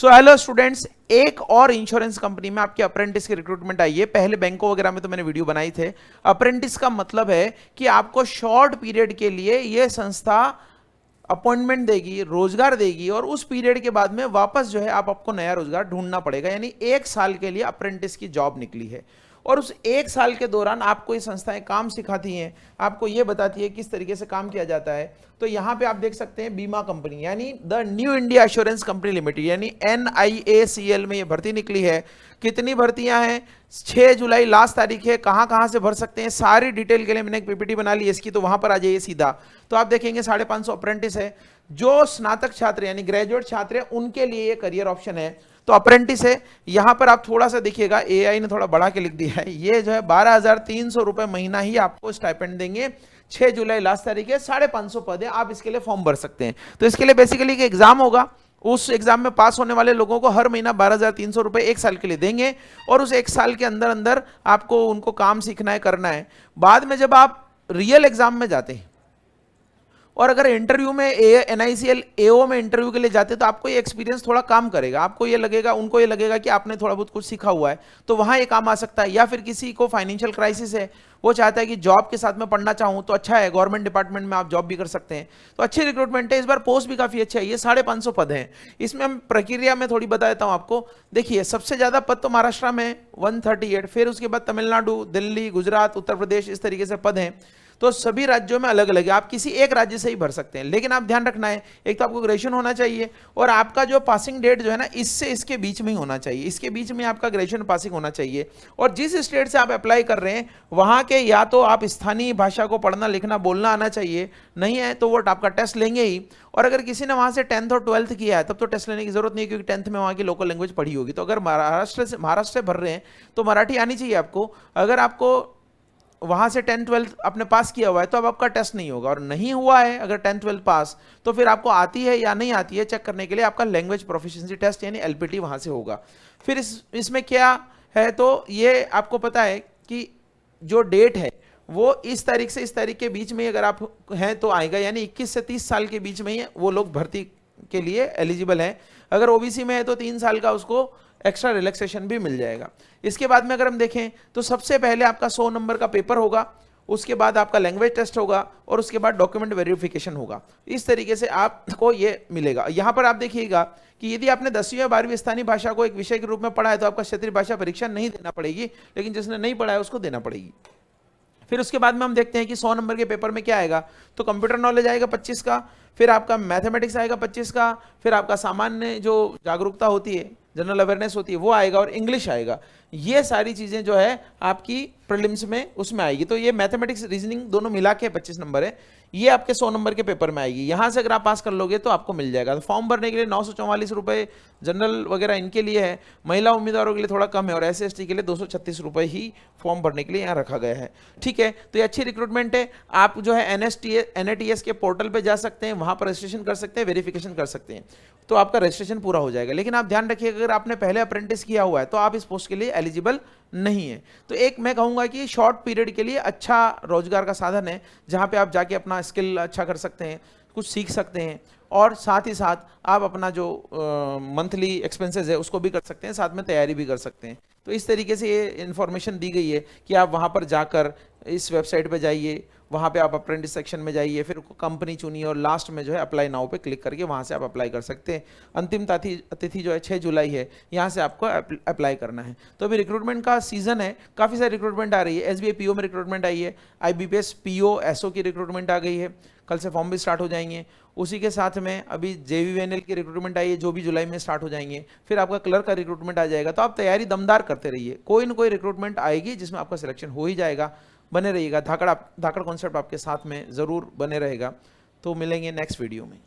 So hello students, एक और insurance company में आपके अप्रेंटिस की रिक्रूटमेंट आई है। पहले बैंकों वगैरह में तो मैंने वीडियो बनाई थे। अप्रेंटिस का मतलब है कि आपको शॉर्ट पीरियड के लिए ये संस्था अपॉइंटमेंट देगी, रोजगार देगी, और उस पीरियड के बाद में वापस जो है आपको नया रोजगार ढूंढना पड़ेगा। यानी एक साल के लिए अप्रेंटिस की जॉब निकली है और उस एक साल के दौरान आपको ये संस्थाएं काम सिखाती हैं, आपको ये बताती है किस तरीके से काम किया जाता है। तो यहां पे आप देख सकते हैं बीमा कंपनी यानी the new India assurance company limited यानी NIACL में ये भर्ती निकली है। कितनी भर्तियां हैं? 6 जुलाई लास्ट तारीख है। कहां से भर सकते हैं सारी डिटेल के लिए मैंने एक PPT बना ली इसकी, तो वहां पर आ जाइए सीधा। तो आप देखेंगे 550 अप्रेंटिस है। जो स्नातक छात्र यानी ग्रेजुएट छात्र हैं उनके लिए ये करियर ऑप्शन है। तो अप्रेंटिस है। यहां पर आप थोड़ा सा देखिएगा, AI ने थोड़ा बढ़ा के लिख दिया है। ये जो है 12,300 रुपए महीना ही आपको स्टाइपेंड देंगे। 6 जुलाई लास्ट तारीख है। 550 पद है, आप इसके लिए फॉर्म भर सकते हैं। तो इसके लिए बेसिकली एक एग्जाम होगा, उस एग्जाम में पास होने वाले लोगों को हर महीना 12,300 रुपए एक साल के लिए देंगे और उस एक साल के अंदर अंदर आपको उनको काम सीखना है, करना है। बाद में जब आप रियल एग्जाम में जाते हैं और अगर इंटरव्यू में NICL AO में इंटरव्यू के लिए जाते तो आपको ये एक्सपीरियंस थोड़ा काम करेगा। आपको ये लगेगा, उनको ये लगेगा कि आपने थोड़ा बहुत कुछ सीखा हुआ है, तो वहां ये काम आ सकता है। या फिर किसी को फाइनेंशियल क्राइसिस है, वो चाहता है कि जॉब के साथ में पढ़ना चाहूँ, तो अच्छा है, गवर्नमेंट डिपार्टमेंट में आप जॉब भी कर सकते हैं। तो अच्छी रिक्रूटमेंट है। इस बार पोस्ट भी काफी अच्छा है। ये 550 पद हैं। इसमें हम प्रक्रिया में थोड़ी बता देता हूँ आपको। देखिए, सबसे ज्यादा पद तो महाराष्ट्र में 138, फिर उसके बाद तमिलनाडु, दिल्ली, गुजरात, उत्तर प्रदेश, इस तरीके से पद हैं। तो सभी राज्यों में अलग अलग है, आप किसी एक राज्य से ही भर सकते हैं। लेकिन आप ध्यान रखना है, एक तो आपको ग्रेजुएशन होना चाहिए और आपका जो पासिंग डेट जो है ना, इससे इसके बीच में ही होना चाहिए। इसके बीच में आपका ग्रेजुएशन पासिंग होना चाहिए। और जिस स्टेट से आप अप्लाई कर रहे हैं वहां के या तो आप स्थानीय भाषा को पढ़ना लिखना बोलना आना चाहिए, नहीं है तो वो आपका टेस्ट लेंगे ही। और अगर किसी ने वहां से 10th और 12th किया है तब तो टेस्ट लेने की जरूरत नहीं है, क्योंकि 10th में वहां की लोकल लैंग्वेज पढ़ी होगी। तो अगर महाराष्ट्र से भर रहे हैं तो मराठी आनी चाहिए आपको। अगर आपको वहां से 10th 12th आपने पास किया हुआ है तो अब आपका टेस्ट नहीं होगा, और नहीं हुआ है अगर 10th 12th पास, तो फिर आपको आती है या नहीं आती है चेक करने के लिए आपका लैंग्वेज प्रोफिशिएंसी टेस्ट यानी LPT वहां से होगा। फिर इसमें क्या है, तो ये आपको पता है कि जो डेट है वो इस तारीख से इस तारीख के बीच में अगर आप हैं तो आएगा, यानी 21 से 30 साल के बीच में ही वो लोग भर्ती के लिए एलिजिबल हैं। अगर OBC में है तो 3 साल का उसको एक्स्ट्रा रिलैक्सेशन भी मिल जाएगा। इसके बाद में अगर हम देखें तो सबसे पहले आपका 100 नंबर का पेपर होगा, उसके बाद आपका लैंग्वेज टेस्ट होगा और उसके बाद डॉक्यूमेंट वेरिफिकेशन होगा। इस तरीके से आपको ये मिलेगा। यहां पर आप देखिएगा कि यदि आपने 10वीं या 12वीं स्थानीय भाषा को एक विषय के रूप में पढ़ा है तो आपका क्षेत्रीय भाषा परीक्षा नहीं देना पड़ेगी, लेकिन जिसने नहीं पढ़ा है उसको देना पड़ेगी। फिर उसके बाद में हम देखते हैं कि 100 नंबर के पेपर में क्या आएगा, तो कंप्यूटर नॉलेज आएगा 25 का, फिर आपका मैथमेटिक्स आएगा 25 का, फिर आपका सामान्य जो जागरूकता होती है, जनरल अवेयरनेस होती है, वो आएगा, और इंग्लिश आएगा। ये सारी चीजें जो है आपकी प्रीलिम्स में उसमें आएगी। तो ये मैथमेटिक्स रीजनिंग दोनों मिला के 25 नंबर है, ये आपके 100 नंबर के पेपर में आएगी। यहां से अगर आप पास कर लोगे तो आपको मिल जाएगा। तो फॉर्म भरने के लिए 944 रुपए जनरल वगैरह इनके लिए है, महिला उम्मीदवारों के लिए थोड़ा कम है, और SC/ST के लिए 236 रुपए ही फॉर्म भरने के लिए यहाँ रखा गया है। ठीक है, तो ये अच्छी रिक्रूटमेंट है। आप जो है NATS के पोर्टल पे जा सकते हैं, वहां पर रजिस्ट्रेशन कर सकते हैं, वेरिफिकेशन कर सकते हैं, तो आपका रजिस्ट्रेशन पूरा हो जाएगा। लेकिन आप ध्यान रखिए, अगर आपने पहले अप्रेंटिस किया हुआ है तो आप इस पोस्ट के लिए एलिजिबल नहीं है। तो एक मैं कहूंगा कि शॉर्ट पीरियड के लिए अच्छा रोजगार का साधन है, जहां पे आप जाके अपना स्किल अच्छा कर सकते हैं, कुछ सीख सकते हैं, और साथ ही साथ आप अपना जो मंथली एक्सपेंसेस है उसको भी कर सकते हैं, साथ में तैयारी भी कर सकते हैं। तो इस तरीके से ये इन्फॉर्मेशन दी गई है कि आप वहाँ पर जाकर इस वेबसाइट पे जाइए, वहाँ पे आप अप्रेंटिस सेक्शन में जाइए, फिर कंपनी चुनिए और लास्ट में जो है अप्लाई नाउ पे क्लिक करके वहाँ से आप अप्लाई कर सकते हैं। अंतिम तिथि जो है 6 जुलाई है, यहाँ से आपको अप्लाई करना है। तो अभी रिक्रूटमेंट का सीजन है, काफ़ी सारी रिक्रूटमेंट आ रही है। SBI PO में रिक्रूटमेंट आई है, IBPS PO SO की रिक्रूटमेंट आ गई है, कल से फॉर्म भी स्टार्ट हो जाएंगे। उसी के साथ में अभी JVVNL की रिक्रूटमेंट आई है, जो भी जुलाई में स्टार्ट हो जाएंगे। फिर आपका क्लर्क का रिक्रूटमेंट आ जाएगा। तो आप तैयारी दमदार करते रहिए, कोई ना कोई रिक्रूटमेंट आएगी जिसमें आपका सिलेक्शन हो ही जाएगा। बने रहिएगा, धाकड़ कॉन्सेप्ट आपके साथ में ज़रूर बने रहेगा। तो मिलेंगे नेक्स्ट वीडियो में।